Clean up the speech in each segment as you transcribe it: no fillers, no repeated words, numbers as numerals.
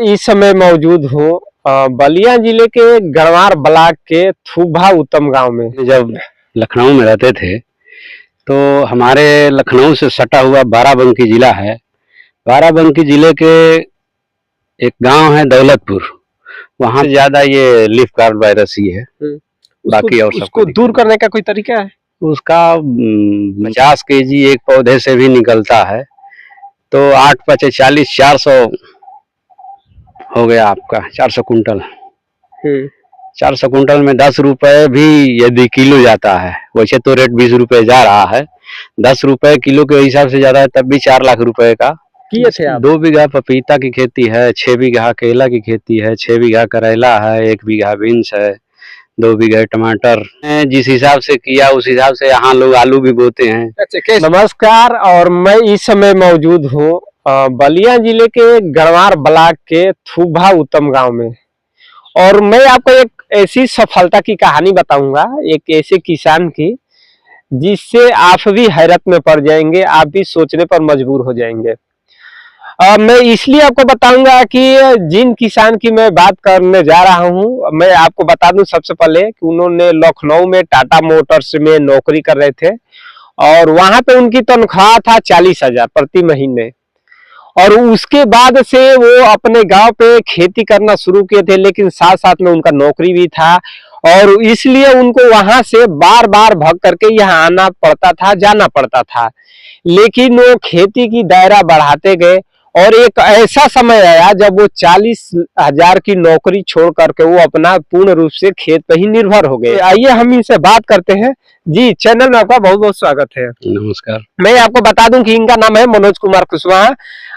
इस समय मौजूद हूँ बलिया जिले के गढ़वार ब्लॉक के थुबा उत्तम गांव में। जब लखनऊ में रहते थे तो हमारे लखनऊ से सटा हुआ बाराबंकी जिला है। बाराबंकी जिले के एक गांव है दौलतपुर, वहां से ज्यादा ये लीफ कार्ड वायरस ही है। बाकी और उसको दूर करने का कोई तरीका है? उसका 50 केजी एक पौधे से भी निकलता है, तो 8×5 = 40, 400 हो गया आपका 400 कुंटल। 400 कुंटल में 10 रुपए भी यदि किलो जाता है, वैसे तो रेट 20 रुपए जा रहा है, 10 रुपए किलो के हिसाब से ज्यादा है, तब भी 4 लाख रुपए का किए थे आप? 2 बीघा पपीता की खेती है, 6 बीघा केला की खेती है, 6 बीघा करेला है, 1 बीघा बीन्स है, 2 बीघा टमाटर। जिस हिसाब से किया उस हिसाब से यहाँ लोग आलू भी बोते हैं। अच्छा, नमस्कार। और मैं इस समय मौजूद हूँ बलिया जिले के गढ़वार ब्लॉक के थुबा उत्तम गांव में, और मैं आपको एक ऐसी सफलता की कहानी बताऊंगा, एक ऐसे किसान की जिससे आप भी हैरत में पड़ जाएंगे, आप भी सोचने पर मजबूर हो जाएंगे। मैं इसलिए आपको बताऊंगा कि जिन किसान की मैं बात करने जा रहा हूं, मैं आपको बता दूं सबसे पहले कि उन्होंने लखनऊ में टाटा मोटर्स में नौकरी कर रहे थे और वहां पे उनकी तनख्वाह था 40,000 प्रति महीने। और उसके बाद से वो अपने गांव पे खेती करना शुरू किए थे, लेकिन साथ साथ में उनका नौकरी भी था और इसलिए उनको वहां से बार बार भाग करके यहाँ आना पड़ता था, जाना पड़ता था। लेकिन वो खेती की दायरा बढ़ाते गए और एक ऐसा समय आया जब वो 40,000 की नौकरी छोड़ करके वो अपना पूर्ण रूप से खेत पर ही निर्भर हो गए। आइए हम इनसे बात करते हैं। जी, चैनल में आपका बहुत बहुत स्वागत है। नमस्कार। मैं आपको बता दूं कि इनका नाम है मनोज कुमार कुशवाहा।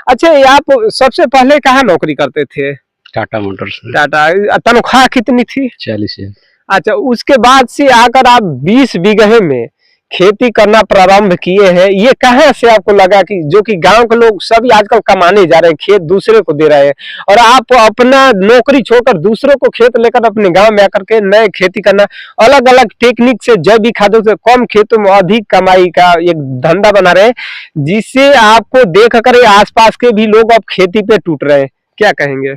अच्छा, आप सबसे पहले कहाँ नौकरी करते थे? टाटा मोटर्स में। टाटा। तनख्वाह कितनी थी? 40,000। अच्छा, उसके बाद से आकर आप 20 बीघे में खेती करना प्रारंभ किए हैं। ये कहाँ से आपको लगा कि जो कि गांव के लोग सभी आजकल कमाने जा रहे हैं, खेत दूसरे को दे रहे हैं, और आप अपना नौकरी छोड़कर दूसरों को खेत लेकर अपने गांव में आकर के नए खेती करना, अलग अलग टेक्निक से, जैविक खादों से कम खेतों में अधिक कमाई का एक धंधा बना रहे हैं, जिससे आपको देख कर आसपास के भी लोग अब खेती पे टूट रहे हैं। क्या कहेंगे?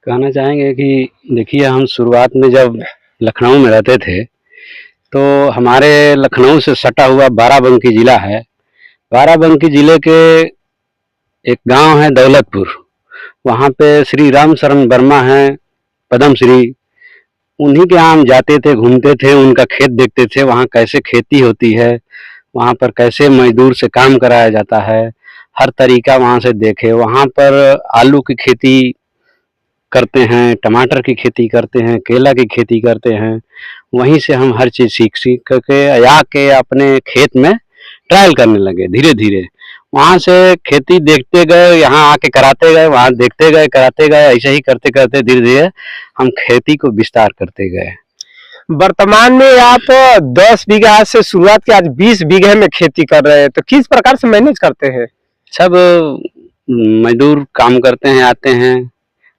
कहना चाहेंगे कि देखिए, हम शुरुआत में जब लखनऊ में रहते थे तो हमारे लखनऊ से सटा हुआ बाराबंकी जिला है। बाराबंकी जिले के एक गांव है दौलतपुर, वहाँ पे श्री राम शरण वर्मा हैं, पद्म श्री, उन्हीं के यहाँ हम जाते थे, घूमते थे, उनका खेत देखते थे, वहाँ कैसे खेती होती है, वहाँ पर कैसे मजदूर से काम कराया जाता है, हर तरीका वहाँ से देखे। वहाँ पर आलू की खेती करते हैं, टमाटर की खेती करते हैं, केला की खेती करते हैं। वहीं से हम हर चीज़ सीख करके आके अपने खेत में ट्रायल करने लगे धीरे धीरे। वहाँ से खेती देखते गए, यहाँ आके कराते गए, वहाँ देखते गए, कराते गए, ऐसे ही करते करते धीरे धीरे हम खेती को विस्तार करते गए। वर्तमान में आप 10 बीघा से शुरुआत की, आज 20 बीघे में खेती कर रहे हैं, तो किस प्रकार से मैनेज करते हैं? सब मजदूर काम करते हैं, आते हैं,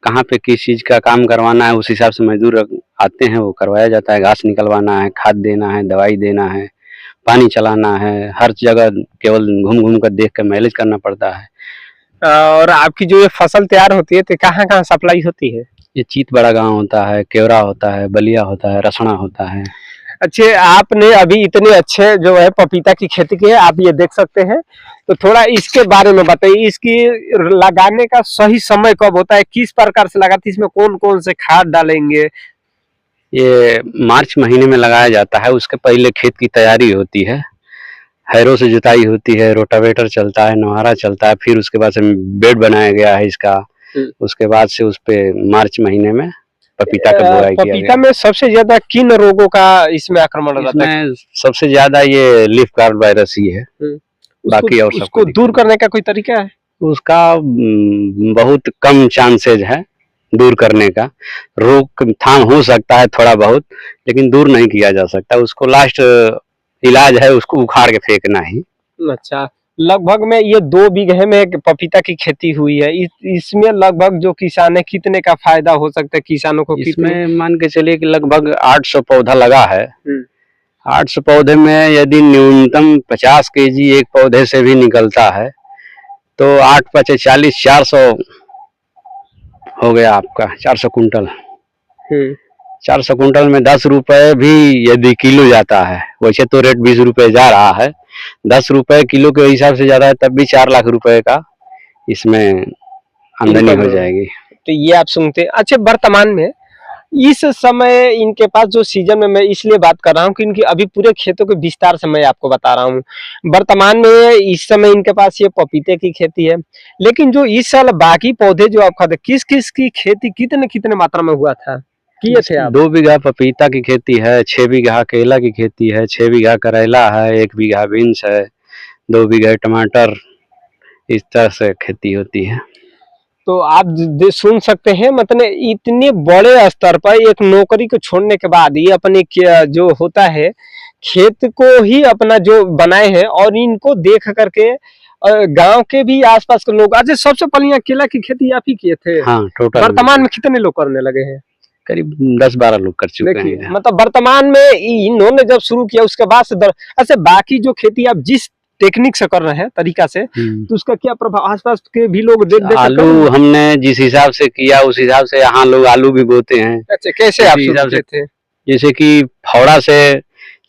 कहाँ पे किस चीज़ का काम करवाना है उस हिसाब से मजदूर आते हैं, वो करवाया जाता है। घास निकलवाना है, खाद देना है, दवाई देना है, पानी चलाना है, हर जगह केवल घूम घूम कर देख कर मैनेज करना पड़ता है। और आपकी जो ये फसल तैयार होती है तो कहाँ कहाँ सप्लाई होती है? ये चीत बड़ा गांव होता है, केवरा होता है, बलिया होता है, रसना होता है। अच्छे, आपने अभी इतने अच्छे जो है पपीता की खेती की है, आप ये देख सकते हैं, तो थोड़ा इसके बारे में बताइए। इसकी लगाने का सही समय कब होता है, किस प्रकार से लगाते हैं, इसमें कौन कौन से खाद डालेंगे? ये मार्च महीने में लगाया जाता है। उसके पहले खेत की तैयारी होती है, हैरों से जुताई होती है, रोटावेटर चलता है, नोहारा चलता है, फिर उसके बाद से बेड बनाया गया है इसका। उसके बाद से उस पे मार्च महीने में पपीता का बुआई किया गया। पपीता में सबसे ज्यादा किन रोगों का इसमें आक्रमण रहता है? सबसे ज्यादा ये लीफ कार्ड वायरस ही है। बाकी और उसको दूर करने का कोई तरीका है? उसका बहुत कम चांसेज है दूर करने का। रोकथाम हो सकता है थोड़ा बहुत, लेकिन दूर नहीं किया जा सकता। उसको लास्ट इलाज है उसको उखाड़ के फेंकना ही। अच्छा, लगभग में ये 2 बीघे में पपीता की खेती हुई है, इसमें लगभग जो किसान है कितने का फायदा हो सकता है किसानों को? इसमें मान के चलिए कि लगभग 800 पौधा लगा है। 800 पौधे में यदि न्यूनतम 50 केजी एक पौधे से भी निकलता है तो 8×5 = 40, 400 हो गया आपका 400 कुंटल। हम्म। 400 कुंटल में 10 रुपए भी यदि किलो जाता है, वैसे तो रेट 20 रुपए जा रहा है, 10 रुपए किलो के हिसाब से ज्यादा है, तब भी 4 लाख रुपए का इसमें आमदनी इनकम हो है। जाएगी। तो ये आप सुनते हैं। अच्छा, वर्तमान में इस समय इनके पास जो सीजन में, मैं इसलिए बात कर रहा हूँ कि इनकी अभी पूरे खेतों के विस्तार से मैं आपको बता रहा हूँ। वर्तमान में इस समय इनके पास ये पपीते की खेती है, लेकिन जो इस साल बाकी पौधे जो आप खाते, किस किस की खेती कितने कितने मात्रा में हुआ था, किए थे आप? 2 बीघा पपीता की खेती है, 6 बीघा केला की खेती है, 6 बीघा करेला है, 1 बीघा बीन्स है, 2 बीघा टमाटर, इस तरह से खेती होती है। तो आप सुन सकते हैं, मतलब इतने बड़े स्तर पर एक नौकरी को छोड़ने के बाद ये अपने जो होता है खेत को ही अपना जो बनाए हैं, और इनको देख करके गांव के भी आसपास के लोग, अच्छा सबसे पहले यहाँ केला की खेती आप ही किए थे? हाँ, टोटल वर्तमान में कितने लोग करने लगे हैं? करीब 10-12 लोग कर चुके देखिए, हैं। मतलब वर्तमान में इन्होंने जब शुरू किया उसके बाद से अच्छा, बाकी जो खेती आप जिस टेक्निक से कर रहे हैं, तरीका से, तो उसका क्या प्रभाव आसपास के भी लोग देख देख आलू हमने जिस हिसाब से किया उस हिसाब से यहाँ लोग आलू भी बोते हैं। अच्छा, कैसे आप इसी हिसाब शुरू किए थे? जैसे कि फावड़ा से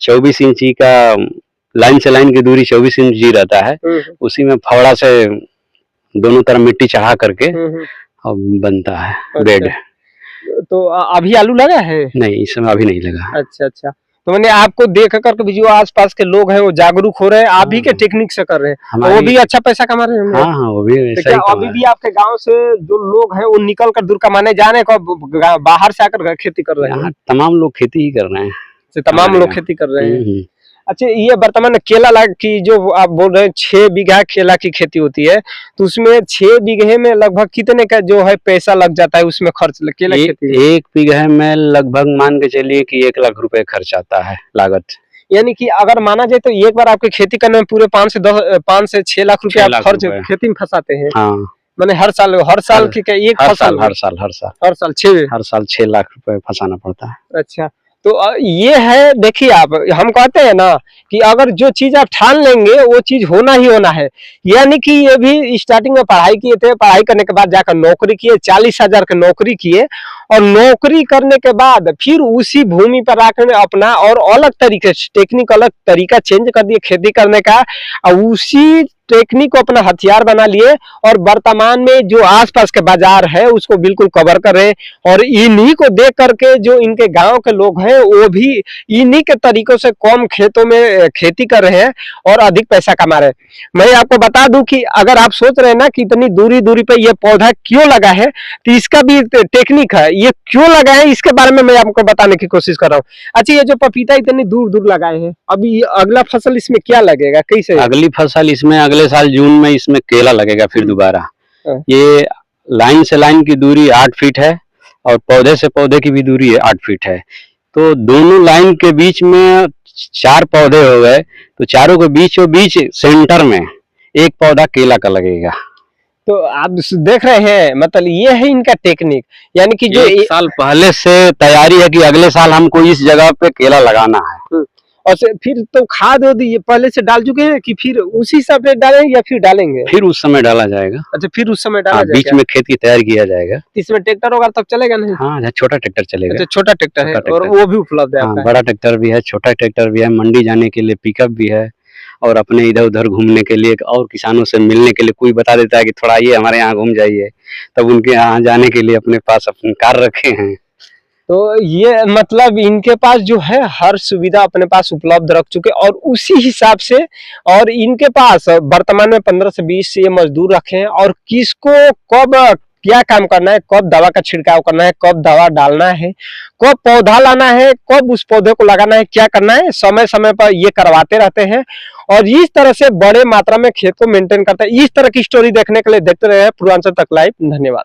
24 इंची का लाइन से लाइन की दूरी 24 इंची रहता है, उसी में फावड़ा से दोनों तरफ मिट्टी चढ़ा करके और बनता है बेड। तो अभी आलू लगा है? नहीं, इस समय अभी नहीं लगा। अच्छा अच्छा, तो मैंने आपको देख करके भी जो आसपास के लोग हैं वो जागरूक हो रहे हैं, आप भी के टेक्निक से कर रहे हैं, तो वो भी अच्छा पैसा कमा रहे हैं। हाँ हाँ, वो भी तो ऐसा क्या ही अभी भी आपके गांव से जो लोग हैं वो निकल कर दूर कमाने जा रहे हैं, को बाहर से आकर खेती कर रहे हैं? यहाँ तमाम लोग खेती ही कर रहे हैं। तमाम लोग खेती कर रहे हैं। अच्छा, ये वर्तमान में केला की जो आप बोल रहे हैं 6 बीघा केला की खेती होती है, तो उसमें 6 बीघे में लगभग कितने का जो है पैसा लग जाता है उसमें खर्च केला खेती? 1 बीघे में लगभग मान के चलिए कि 1 लाख रुपए खर्च आता है लागत। यानी कि अगर माना जाए तो एक बार आपकी खेती करने में पूरे 5 से 6 लाख रुपए आप खर्च खेती में फंसाते हैं। हाँ, मैंने हर साल की एक फसल हर साल 6 लाख रुपए फंसाना पड़ता है। अच्छा, तो ये है, देखिए आप, हम कहते हैं ना कि अगर जो चीज आप ठान लेंगे वो चीज होना ही होना है। यानी कि ये भी स्टार्टिंग में पढ़ाई किए थे, पढ़ाई करने के बाद जाकर नौकरी किए, 40,000 की नौकरी किए, और नौकरी करने के बाद फिर उसी भूमि पर आकर अपना और अलग तरीके से टेक्निक, अलग तरीका चेंज कर दिए खेती करने का, और उसी टेक्निक को अपना हथियार बना लिए, और वर्तमान में जो आसपास के बाजार है उसको बिल्कुल कवर कर रहे हैं, और इन्हीं को देख करके जो इनके गांव के लोग हैं वो भी इन्हीं के तरीकों से कम खेतों में खेती कर रहे हैं और अधिक पैसा कमा रहे हैं। मैं आपको बता दूं कि अगर आप सोच रहे हैं ना कि इतनी दूरी दूरी पे ये पौधा क्यों लगा है, तो इसका भी टेक्निक है, ये क्यों लगा है इसके बारे में मैं आपको बताने की कोशिश कर रहा हूँ। अच्छा, ये जो पपीता इतनी दूर दूर लगाए हैं, अभी अगला फसल इसमें क्या लगेगा, कैसे? अगली फसल इसमें अगले साल जून में इसमें केला लगेगा फिर दोबारा। ये लाइन से लाइन की दूरी 8 फीट है और पौधे से पौधे की भी दूरी 8 फीट है, तो दोनों लाइन के बीच में 4 पौधे हो गए, तो चारों के बीचों बीच सेंटर में एक पौधा केला का लगेगा। तो आप देख रहे हैं, मतलब ये है इनका टेक्निक, यानी कि जो 1 साल पहले से तैयारी है कि अगले साल हमको इस जगह पे केला लगाना है। और फिर तो खाद ये पहले से डाल चुके हैं कि फिर उसी हिसाब से डालेंगे या फिर डालेंगे? फिर उस समय डाला जाएगा। अच्छा, फिर उस समय डाला जाएगा, बीच में खेत की तैयारी किया जाएगा। इसमें ट्रैक्टर होगा तब चलेगा नहीं? हाँ, छोटा ट्रैक्टर चलेगा। अच्छा, छोटा ट्रैक्टर है और वो भी उपलब्ध है? हाँ, बड़ा ट्रैक्टर भी है, छोटा ट्रैक्टर भी है, मंडी जाने के लिए पिकअप भी है, और अपने इधर उधर घूमने के लिए और किसानों से मिलने के लिए कोई बता देता है कि थोड़ा ये हमारे यहाँ घूम जाइए, तब उनके यहाँ जाने के लिए अपने पास अपनी कार रखे हैं। तो ये मतलब इनके पास जो है हर सुविधा अपने पास उपलब्ध रख चुके, और उसी हिसाब से, और इनके पास वर्तमान में 15 से 20 ये मजदूर रखे हैं, और किसको कब क्या काम करना है, कब दवा का छिड़काव करना है, कब दवा डालना है, कब पौधा लाना है, कब उस पौधे को लगाना है, क्या करना है, समय समय पर ये करवाते रहते हैं, और इस तरह से बड़े मात्रा में खेत को मेंटेन करते हैं। इस तरह की स्टोरी देखने के लिए देखते रहे पूर्वांचल तक लाइव। धन्यवाद।